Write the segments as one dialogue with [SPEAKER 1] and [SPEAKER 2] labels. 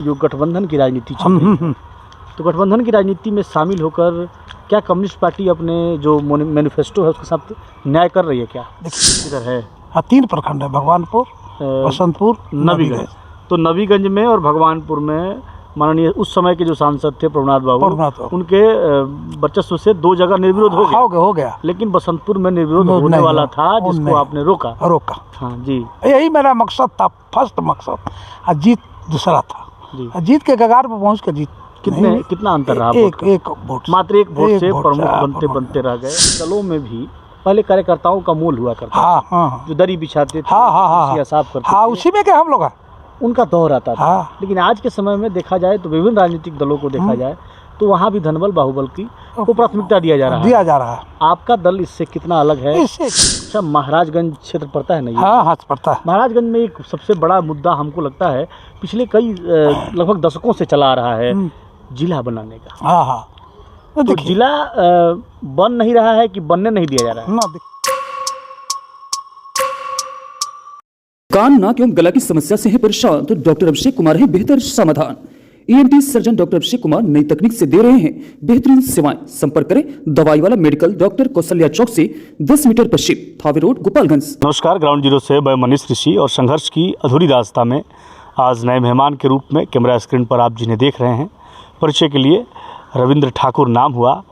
[SPEAKER 1] जो गठबंधन की राजनीति चल रही है, तो गठबंधन की राजनीति में शामिल होकर क्या कम्युनिस्ट पार्टी अपने जो मैनिफेस्टो है उसके साथ न्याय कर रही है क्या? इधर है
[SPEAKER 2] हाँ, 3 प्रखंड है, भगवानपुर, बसंतपुर,
[SPEAKER 1] नबीगंज। तो नबीगंज में और भगवानपुर में माननीय उस समय के जो सांसद थे प्रभुनाथ बाबू, उनके वर्चस्व से 2 जगह निर्विरोध हो गया। लेकिन बसंतपुर में निर्विरोध होने वाला था, जिसको आपने रोका। हाँ जी,
[SPEAKER 2] यही मेरा मकसद था, फर्स्ट मकसद। जीत दूसरा था जी। जीत के कगार पर पहुँच कर जीत
[SPEAKER 1] कितना अंतर रहा?
[SPEAKER 2] एक वोट,
[SPEAKER 1] मात्र एक वोट से प्रमुख बनते रह गए। दलों में भी पहले कार्यकर्ताओं का मोल हुआ करता,
[SPEAKER 2] हाँ,
[SPEAKER 1] जो दरी बिछाते थे, साफ करते थे,
[SPEAKER 2] उसी में क्या हम लोग
[SPEAKER 1] उनका दौर आता था। लेकिन आज के समय में देखा जाए तो विभिन्न राजनीतिक दलों को देखा जाए तो वहाँ भी धनबल बाहुबल को प्राथमिकता दिया जा रहा है। आपका दल इससे कितना अलग है? अच्छा, महाराजगंज क्षेत्र पड़ता है ना?
[SPEAKER 2] हाँ, पड़ता है।
[SPEAKER 1] महाराजगंज में एक सबसे बड़ा मुद्दा हमको लगता है पिछले कई लगभग दशकों से चला आ रहा है, जिला बनाने का। तो जिला बन नहीं रहा है कि बनने नहीं दिया जा रहा है?
[SPEAKER 3] कान, नाक एवं गला की समस्या से है परेशान तो डॉक्टर अभिषेक कुमार है बेहतर समाधान। ENT surgeon doctor Abhishek Kumar नई तकनीक से दे रहे हैं बेहतरीन सेवाएं। संपर्क करें दवाई वाला मेडिकल, डॉक्टर कौशल्या चौक से 10 मीटर पश्चिम, थावे रोड, गोपालगंज।
[SPEAKER 1] नमस्कार, ग्राउंड जीरो से मैं मनीष ऋषि और संघर्ष की अधूरी दास्तां में आज नए मेहमान के रूप में कैमरा स्क्रीन पर आप जिन्हें देख रहे हैं, परिचय के लिए रविंद्र ठाकुर नाम हुआ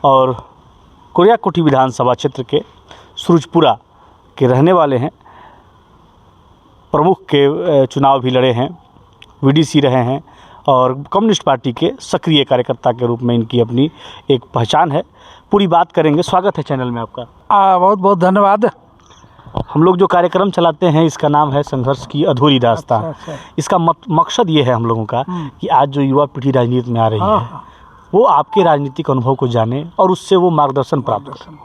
[SPEAKER 1] और कोरियाकोठी विधानसभा क्षेत्र के सूरजपुरा के रहने वाले हैं। प्रमुख के चुनाव भी लड़े हैं, वीडीसी रहे हैं और कम्युनिस्ट पार्टी के सक्रिय कार्यकर्ता के रूप में इनकी अपनी एक पहचान है। पूरी बात करेंगे। स्वागत है चैनल में आपका।
[SPEAKER 2] बहुत बहुत धन्यवाद।
[SPEAKER 1] हम लोग जो कार्यक्रम चलाते हैं इसका नाम है संघर्ष की अधूरी दास्तां। इसका मकसद ये है हम लोगों का कि आज जो युवा पीढ़ी राजनीति में आ रही है वो आपके राजनीतिक अनुभव को जाने और उससे वो मार्गदर्शन प्राप्त करें।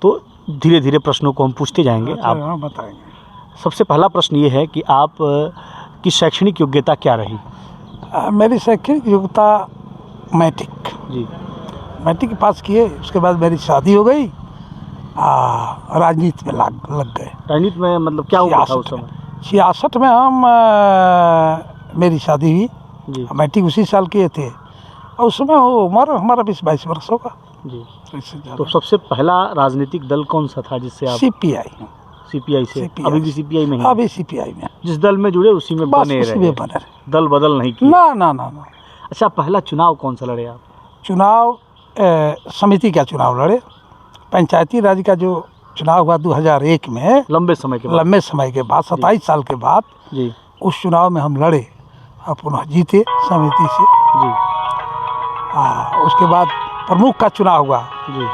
[SPEAKER 1] तो धीरे धीरे प्रश्नों को हम पूछते जाएंगे, आप
[SPEAKER 2] बताएंगे।
[SPEAKER 1] सबसे पहला प्रश्न ये है कि आप की शैक्षणिक योग्यता क्या रही?
[SPEAKER 2] मेरी शैक्षणिक योग्यता मैट्रिक
[SPEAKER 1] जी,
[SPEAKER 2] मैट्रिक पास किए। उसके बाद मेरी शादी हो गई, राजनीति में लग गए।
[SPEAKER 1] राजनीति में मतलब क्या हुआ था उस समय?
[SPEAKER 2] 66 में मेरी शादी हुई जी। मैट्रिक उसी साल किए थे और उस समय उम्र हमारा 20-22 वर्ष होगा
[SPEAKER 1] जी। तो सबसे पहला राजनीतिक दल कौन सा था जिससे आप? सीपीआई से? अभी भी सीपीआई में?
[SPEAKER 2] अभी सीपीआई में।
[SPEAKER 1] जिस दल में जुड़े उसी में बने रहे, दल बदल नहीं किया?
[SPEAKER 2] ना।
[SPEAKER 1] अच्छा, पहला चुनाव कौन सा लड़े आप?
[SPEAKER 2] चुनाव समिति का चुनाव लड़े। पंचायती राज का जो चुनाव हुआ 2001 में, लंबे समय के बाद 27 साल के बाद
[SPEAKER 1] जी,
[SPEAKER 2] उस चुनाव में हम लड़े और पुनः जीते समिति से
[SPEAKER 1] जी।
[SPEAKER 2] उसके बाद प्रमुख का चुनाव हुआ
[SPEAKER 1] जी,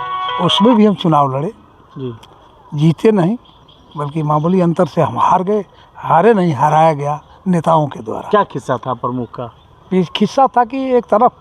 [SPEAKER 2] उसमें भी हम चुनाव लड़े
[SPEAKER 1] जी।
[SPEAKER 2] जीते नहीं, बल्कि मामूली अंतर से हम हारे नहीं, हराया गया नेताओं के द्वारा।
[SPEAKER 1] क्या किस्सा था प्रमुख का?
[SPEAKER 2] किस्सा था कि एक तरफ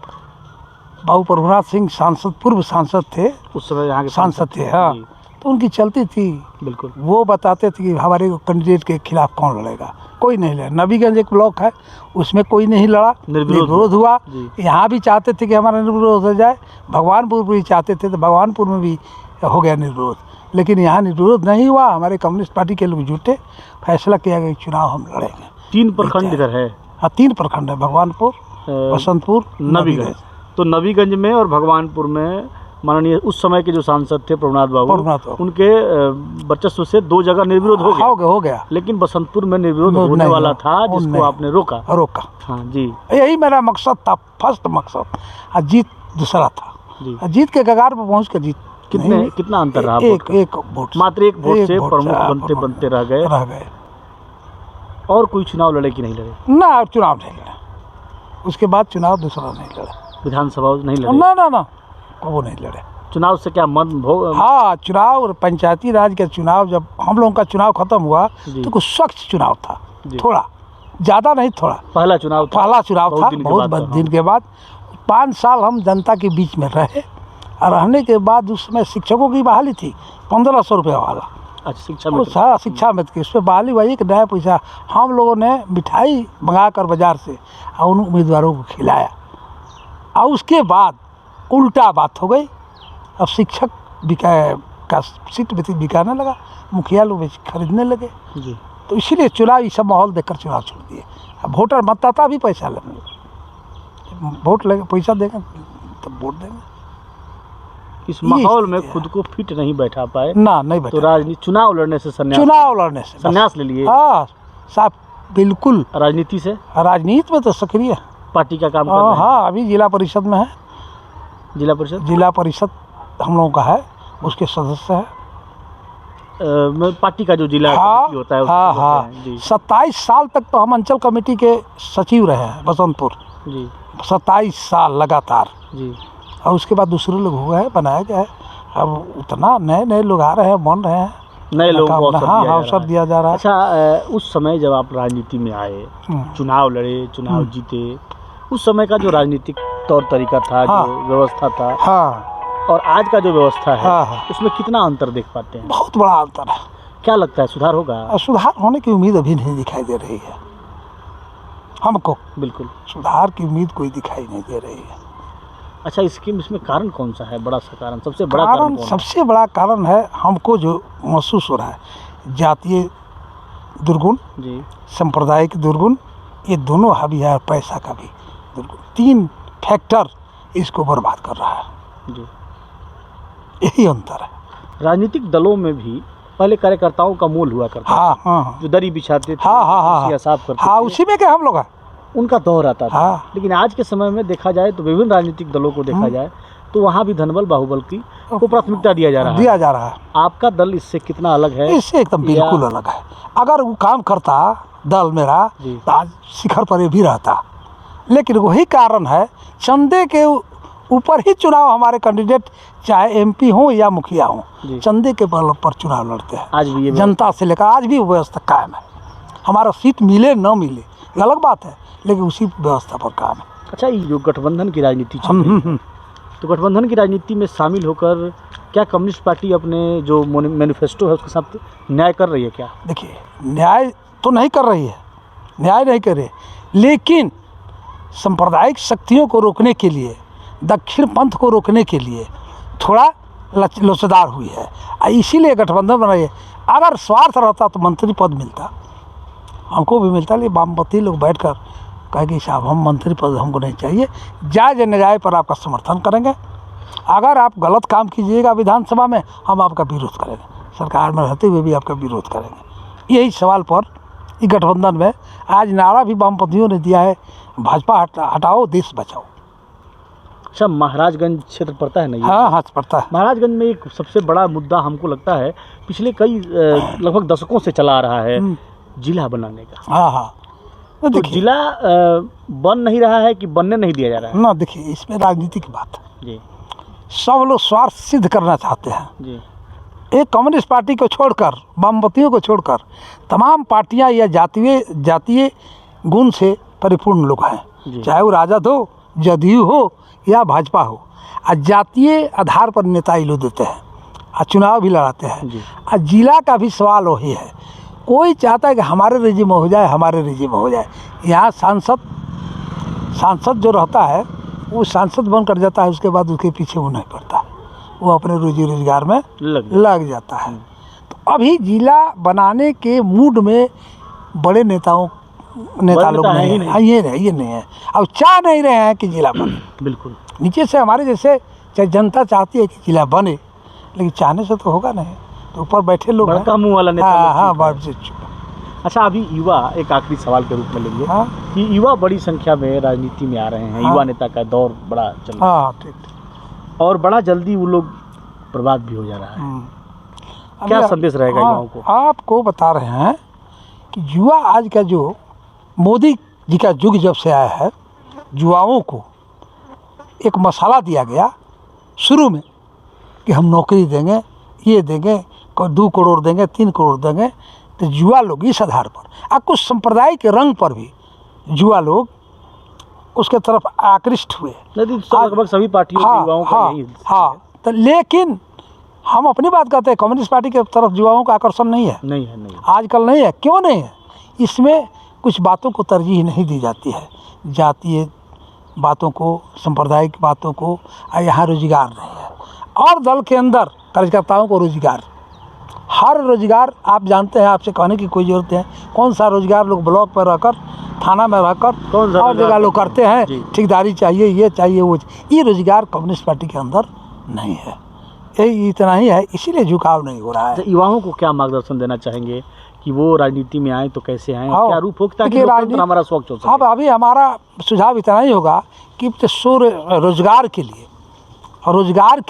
[SPEAKER 2] बाबू प्रभुनाथ सिंह सांसद, पूर्व सांसद थे,
[SPEAKER 1] उस समय यहाँ के
[SPEAKER 2] सांसद थे। हाँ, तो उनकी चलती थी। बिल्कुल, वो बताते थे कि हमारे कैंडिडेट के खिलाफ कौन लड़ेगा, कोई नहीं लड़ा। नबीगंज एक ब्लॉक है, उसमें कोई नहीं लड़ा, निर्विरोध हुआ। यहाँ भी चाहते थे कि हमारा निर्विरोध हो जाए, भगवानपुर भी चाहते थे तो भगवानपुर में भी हो गया निर्विरोध, लेकिन यहाँ निर्विरोध नहीं हुआ। हमारे कम्युनिस्ट पार्टी के लोग जुटे, फैसला किया गया चुनाव हम लड़ेंगे।
[SPEAKER 1] 3 प्रखंड इधर है?
[SPEAKER 2] हाँ, 3 प्रखंड है, भगवानपुर, बसंतपुर, नबीगंज।
[SPEAKER 1] तो नबीगंज में और भगवानपुर में माननीय उस समय के जो सांसद थे प्रभुनाथ बाबू, उनके वर्चस्व से 2 जगह निर्विरोध हो गया। लेकिन बसंतपुर में निर्विरोध होने वाला था, जिसको आपने रोका। हाँ जी,
[SPEAKER 2] यही मेरा मकसद था, फर्स्ट मकसद। जीत दूसरा था जी। जीत के कगार पर पहुँच कर जीत
[SPEAKER 1] कितना अंतर रहा?
[SPEAKER 2] एक वोट,
[SPEAKER 1] मात्र एक वोट से प्रमुख बनते रह गए। और कोई चुनाव लड़े कि नहीं लड़े?
[SPEAKER 2] ना, चुनाव नहीं लड़ा। उसके बाद चुनाव दूसरा नहीं लड़ा।
[SPEAKER 1] विधानसभा नहीं लड़े?
[SPEAKER 2] ना, वो नहीं लड़े।
[SPEAKER 1] चुनाव से क्या मन भोग?
[SPEAKER 2] हाँ, चुनाव और पंचायती राज के चुनाव, जब हम लोगों का चुनाव खत्म हुआ तो कुछ स्वच्छ चुनाव था, थोड़ा ज़्यादा नहीं, थोड़ा पहला चुनाव था। बहुत दिन के बाद 5 साल हम जनता के बीच में रहे और रहने के बाद उसमें शिक्षकों की बहाली थी, 1500 रुपये वाला। अच्छा, शिक्षा में उस पर बहाली हुई, एक नया पैसा हम लोगों ने मिठाई मंगा कर बाजार से और उन उम्मीदवारों को खिलाया। और उसके बाद उल्टा बात हो गई। अब शिक्षक का सीट बिकाने लगा, मुखिया लोग खरीदने लगे जी। तो इसीलिए चुनाव ये सब माहौल देखकर चुनाव छोड़ दिए। अब वोटर मतदाता भी पैसा लेंगे, वोट लेंगे, पैसा देंगे तब वोट देंगे।
[SPEAKER 1] इस माहौल में खुद को फिट नहीं बैठा पाए
[SPEAKER 2] ना, नहीं बैठा।
[SPEAKER 1] तो राजनीति चुनाव लड़ने से
[SPEAKER 2] संन्यास
[SPEAKER 1] ले लिए।
[SPEAKER 2] हाँ साहब, बिल्कुल।
[SPEAKER 1] राजनीति से,
[SPEAKER 2] राजनीति में तो सक्रिय
[SPEAKER 1] पार्टी का काम कर रहे हैं।
[SPEAKER 2] हाँ, अभी जिला परिषद में है।
[SPEAKER 1] जिला परिषद
[SPEAKER 2] हम लोगों का है, उसके सदस्य है।
[SPEAKER 1] पार्टी का जो जिला कमेटी होता है
[SPEAKER 2] हाँ हाँ, 27 साल तक तो हम अंचल कमेटी के सचिव रहे हैं बसंतपुर
[SPEAKER 1] जी।
[SPEAKER 2] 27 साल लगातार
[SPEAKER 1] जी।
[SPEAKER 2] और उसके बाद दूसरे लोग हुए हैं, बनाया गया है। अब उतना नए लोग आ रहे हैं, बन रहे हैं,
[SPEAKER 1] नए लोगों को
[SPEAKER 2] अवसर दिया जा रहा है।
[SPEAKER 1] अच्छा, उस समय जब आप राजनीति में आए, चुनाव लड़े, चुनाव जीते, उस समय का जो राजनीतिक तौर तरीका था, जो व्यवस्था था, और आज का जो व्यवस्था है, उसमें कितना अंतर देख पाते हैं?
[SPEAKER 2] बहुत बड़ा अंतर है।
[SPEAKER 1] क्या लगता है, सुधार होगा?
[SPEAKER 2] सुधार होने की उम्मीद अभी नहीं दिखाई दे रही है हमको।
[SPEAKER 1] बिल्कुल
[SPEAKER 2] सुधार की उम्मीद कोई दिखाई नहीं दे रही है।
[SPEAKER 1] अच्छा, इसमें कारण कौन सा है? बड़ा सा कारण, सबसे बड़ा
[SPEAKER 2] कारण सबसे बड़ा कारण है हमको जो महसूस हो रहा है, जातीय दुर्गुण जी, सांप्रदायिक दुर्गुण, ये दोनों हावी है, पैसा का भी दुर्गुण। 3 फैक्टर इसको बर्बाद कर रहा है जी। यही अंतर है।
[SPEAKER 1] राजनीतिक दलों में भी पहले कार्यकर्ताओं का मोल हुआ करता था।
[SPEAKER 2] हाँ,
[SPEAKER 1] जो दरी बिछाते थे, साफ करते थे,
[SPEAKER 2] उसी में क्या हम लोग
[SPEAKER 1] उनका दौर आता था। लेकिन आज के समय में देखा जाए तो विभिन्न राजनीतिक दलों को देखा जाए तो वहाँ भी धनबल बाहुबल को प्राथमिकता दिया जा रहा है। आपका दल इससे कितना अलग है?
[SPEAKER 2] इससे एकदम बिल्कुल अलग है। अगर वो काम करता दल मेरा तो आज शिखर पर भी रहता। लेकिन वही कारण है, चंदे के ऊपर ही चुनाव हमारे कैंडिडेट, चाहे MP हो या मुखिया हो, चंदे के बल पर चुनाव लड़ते हैं।
[SPEAKER 1] आज भी
[SPEAKER 2] जनता से लेकर आज भी व्यवस्था कायम है। हमारा सीट मिले न मिले अलग बात है, लेकिन उसी व्यवस्था पर काम है।
[SPEAKER 1] अच्छा, ये जो गठबंधन की राजनीति चल रही है, तो गठबंधन की राजनीति में शामिल होकर क्या कम्युनिस्ट पार्टी अपने जो मैनिफेस्टो है उसके साथ न्याय कर रही है क्या? देखिए, न्याय तो नहीं कर रही है, न्याय नहीं कर रही, लेकिन सांप्रदायिक शक्तियों को रोकने के लिए, दक्षिण पंथ को रोकने के लिए थोड़ा लोचदार हुई है। इसीलिए गठबंधन बनाई है। अगर स्वार्थ रहता तो मंत्री पद मिलता, हमको भी मिलता। लेकिन वामपंथी लोग बैठकर कहेंगे साहब हम मंत्री पद हमको नहीं चाहिए, जायज़ न्याय पर आपका समर्थन करेंगे। अगर आप गलत काम कीजिएगा विधानसभा में, हम आपका विरोध करेंगे, सरकार में रहते हुए भी आपका विरोध करेंगे। यही सवाल पर इस गठबंधन में आज नारा भी वामपंथियों ने दिया है, भाजपा हटाओ देश बचाओ। अच्छा, महाराजगंज क्षेत्र पड़ता है ना? हाँ, पड़ता है। महाराजगंज में एक सबसे बड़ा मुद्दा हमको लगता है पिछले कई लगभग दशकों से चला आ रहा है, जिला बनाने का। तो जिला बन नहीं रहा है कि बनने नहीं दिया जा रहा है? ना, देखिए, इसमें राजनीति की बात है जी। सब लोग स्वार्थ सिद्ध करना चाहते हैं जी। एक कम्युनिस्ट पार्टी को छोड़कर, वामपंथियों को छोड़कर, तमाम पार्टियां या जातीय गुण से परिपूर्ण लोग हैं, चाहे वो राजद हो, जदयू हो या भाजपा हो। जातीय आधार पर नेता ही लोग देते हैं और चुनाव भी लड़ाते हैं। जिला का भी सवाल वही है, कोई चाहता है कि हमारे रेजिम में हो जाए, हमारे रेजिम में हो जाए। यहाँ सांसद जो रहता है वो सांसद बन कर जाता है, उसके बाद उसके पीछे वो नहीं पड़ता, वो अपने रोजी रोजगार में लग जाता है। तो अभी जिला बनाने के मूड में बड़े नेता लोग नहीं है, ये नहीं है। अब चाह नहीं रहे हैं कि जिला बने। बिल्कुल, नीचे से हमारे जैसे चाहे जनता चाहती है कि जिला बने, लेकिन चाहने से तो होगा नहीं, तो ऊपर बैठे लोग बड़का मुंह वाला नेता। हाँ। अच्छा, अभी युवा, एक आखिरी सवाल के रूप में लेंगे कि युवा बड़ी संख्या में राजनीति में आ रहे हैं। युवा नेता का दौर बड़ा चल रहा है, ठीक, और बड़ा जल्दी वो लोग बर्बाद भी हो जा रहा है। क्या संदेश रहेगा युवाओं को? आपको बता रहे हैं कि युवा आज का जो मोदी जी का युग जब से आया है, युवाओं को एक मसाला दिया गया शुरू में कि हम नौकरी देंगे, ये देंगे, 2 करोड़ देंगे, 3 करोड़ देंगे। तो युवा लोग इस आधार पर और कुछ संप्रदाय के रंग पर भी युवा लोग उसके तरफ आकृष्ट हुए। लगभग सभी पार्टियों के युवाओं का यही तो, लेकिन हम अपनी बात करते हैं, कम्युनिस्ट पार्टी की तरफ युवाओं का आकर्षण नहीं है। आजकल नहीं है। क्यों नहीं है? इसमें कुछ बातों को तरजीह नहीं दी जाती है, जातीय बातों को, सांप्रदायिक बातों को, और यहाँ रोजगार नहीं है। और दल के अंदर कार्यकर्ताओं को रोजगार
[SPEAKER 2] हर रोजगार आप जानते हैं, आपसे कहने की कोई ज़रूरत है, कौन सा रोजगार लोग ब्लॉक पर रहकर, थाना में रहकर और जगह लोग करते हैं, ठेकेदारी चाहिए, ये चाहिए, वो ये रोजगार कम्युनिस्ट पार्टी के अंदर नहीं है। यही इतना ही है, इसीलिए झुकाव नहीं हो रहा है।
[SPEAKER 1] युवाओं को क्या मार्गदर्शन देना चाहेंगे कि वो राजनीति में आए तो कैसे आए, क्या रूप हो ताकि हमारा स्वच्छ हो सके?
[SPEAKER 2] अब अभी हमारा सुझाव इतना ही होगा कि रोजगार के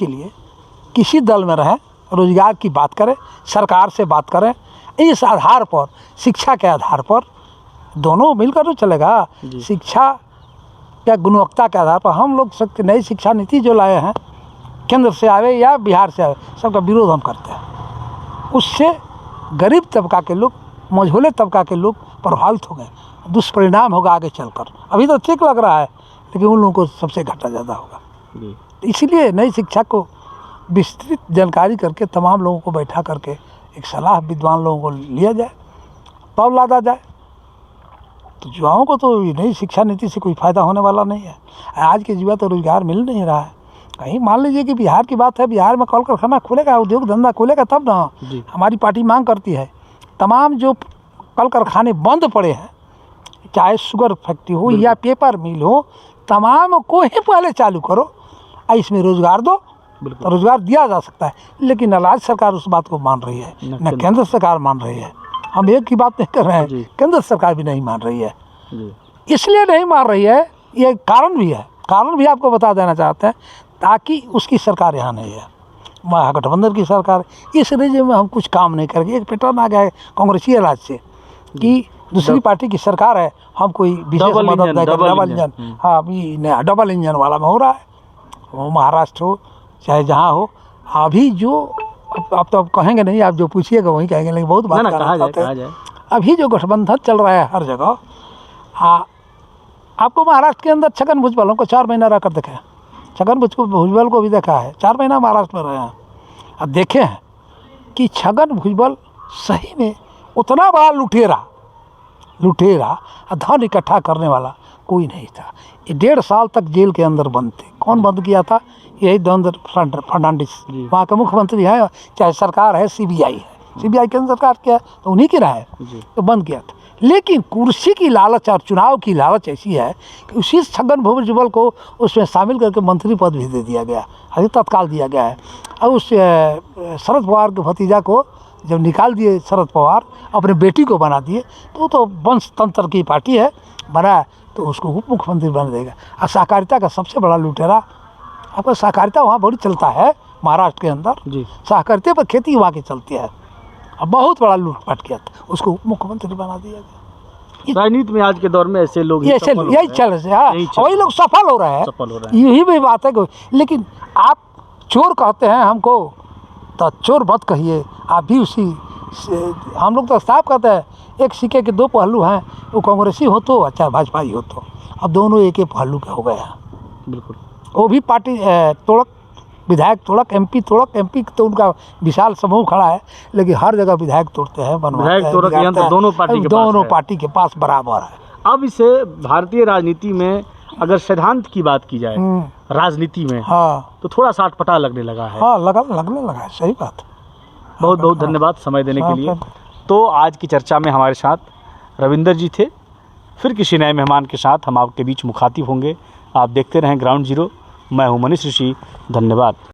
[SPEAKER 2] लिए किसी दल में रहें, रोजगार की बात करें, सरकार से बात करें, इस आधार पर, शिक्षा के आधार पर दोनों मिलकर तो चलेगा। शिक्षा या गुणवत्ता के आधार पर हम लोग नई शिक्षा नीति जो लाए हैं, केंद्र से आवे या बिहार से आवे, सबका विरोध हम करते हैं। उससे गरीब तबका के लोग, मझोले तबका के लोग प्रभावित हो गए, दुष्परिणाम होगा आगे चलकर। अभी तो ठीक लग रहा है, लेकिन उन लोगों को सबसे घाटा ज़्यादा होगा। इसलिए नई शिक्षा को विस्तृत जानकारी करके तमाम लोगों को बैठा करके एक सलाह विद्वान लोगों को लिया जाए, तब लादा जाए। तो युवाओं को तो नई शिक्षा नीति से कोई फ़ायदा होने वाला नहीं है। आज के युवा तो रोजगार मिल नहीं रहा है। कहीं मान लीजिए कि बिहार की बात है, बिहार में कल कारखाना खुलेगा, उद्योग धंधा खुलेगा तब ना। हमारी पार्टी मांग करती है तमाम जो कल कारखाने बंद पड़े हैं, चाहे शुगर फैक्ट्री हो या पेपर मिल हो, तमाम को ही पहले चालू करो, इसमें रोजगार दो, तो रोजगार दिया जा सकता है। लेकिन राज्य सरकार उस बात को मान रही है, न केंद्र सरकार मान रही है। हम एक की बात नहीं कर रहे हैं, केंद्र सरकार भी नहीं मान रही है। इसलिए नहीं मान रही है, ये कारण भी है, कारण भी आपको बता देना चाहते हैं, ताकि उसकी सरकार यहाँ नहीं है, महागठबंधन की सरकार। इस रीजन में हम कुछ काम नहीं करेंगे। एक पैटर्न आ गया है कांग्रेसी राज से कि दूसरी पार्टी की सरकार है, हम कोई विशेष मदद नहीं करें। डबल इंजन, हाँ, अभी डबल इंजन वाला में हो रहा है, वो महाराष्ट्र हो चाहे जहाँ हो। अभी जो अब तो आप कहेंगे नहीं, आप जो पूछिएगा वही कहेंगे, लेकिन बहुत बात कहा जाए। अभी जो गठबंधन चल रहा है हर जगह, हाँ, आपको महाराष्ट्र के अंदर छगन भुजबल को 4 महीना रह कर देखे, छगन भुजबल को भी देखा है, 4 महीना महाराष्ट्र में रहे हैं, अब देखे हैं कि छगन भुजबल सही में उतना बड़ा लुटेरा धन इकट्ठा करने वाला कोई नहीं था। ये 1.5 साल तक जेल के अंदर बंद थे। कौन बंद किया था? यही देवेंद्र फडणवीस, वहाँ के मुख्यमंत्री है, चाहे सरकार है, सीबीआई है, सीबीआई केंद्र सरकार क्या है, तो उन्हीं की राय है, तो बंद किया था। लेकिन कुर्सी की लालच और चुनाव की लालच ऐसी है कि उसी छगन भुजबल को उसमें शामिल करके मंत्री पद भी दे दिया गया, अभी तत्काल दिया गया है। और उस शरद पवार के भतीजा को जब निकाल दिए शरद पवार, अपने बेटी को बना दिए, तो वंश तंत्र की पार्टी है, बना तो उसको उप मुख्यमंत्री बना देगा। और सहकारिता का सबसे बड़ा लुटेरा, आपका सहकारिता वहाँ बड़ी चलता है महाराष्ट्र के अंदर, सहकारिता पर खेती वहाँ की चलती है। अब बहुत बड़ा लूटपाट किया था, उसको उप मुख्यमंत्री बना दिया गया।
[SPEAKER 1] राजनीति में आज के दौर में ऐसे लोग
[SPEAKER 2] यही चल रहे हैं, वही लोग सफल हो रहे हैं, यही भी बात है। लेकिन आप चोर कहते हैं हमको, तो चोर मत कहिए आप भी उसी। हम लोग तो साफ कहते हैं, एक सिक्के के 2 पहलू हैं, वो कांग्रेसी हो तो चाहे भाजपाई हो तो, अब दोनों एक ही पहलू के हो गए हैं।
[SPEAKER 1] बिल्कुल,
[SPEAKER 2] वो भी पार्टी तोड़क, विधायक तोड़क, एमपी तोड़क। एमपी तो उनका विशाल समूह खड़ा है, लेकिन हर जगह विधायक तोड़ते हैं, बनवाते हैं, दोनों पार्टी के पास बराबर है।
[SPEAKER 1] अब इसे भारतीय राजनीति में अगर सिद्धांत की बात की जाए, राजनीति में, हाँ, तो थोड़ा सा अटपटा लगने लगा है।
[SPEAKER 2] हाँ, लगने लगा है, सही बात।
[SPEAKER 1] बहुत बहुत धन्यवाद समय देने के लिए। तो आज की चर्चा में हमारे साथ रविंदर जी थे। फिर किसी नए मेहमान के साथ हम आपके बीच मुखातिब होंगे। आप देखते रहें ग्राउंड जीरो। मैं हूं मनीष ऋषि। धन्यवाद।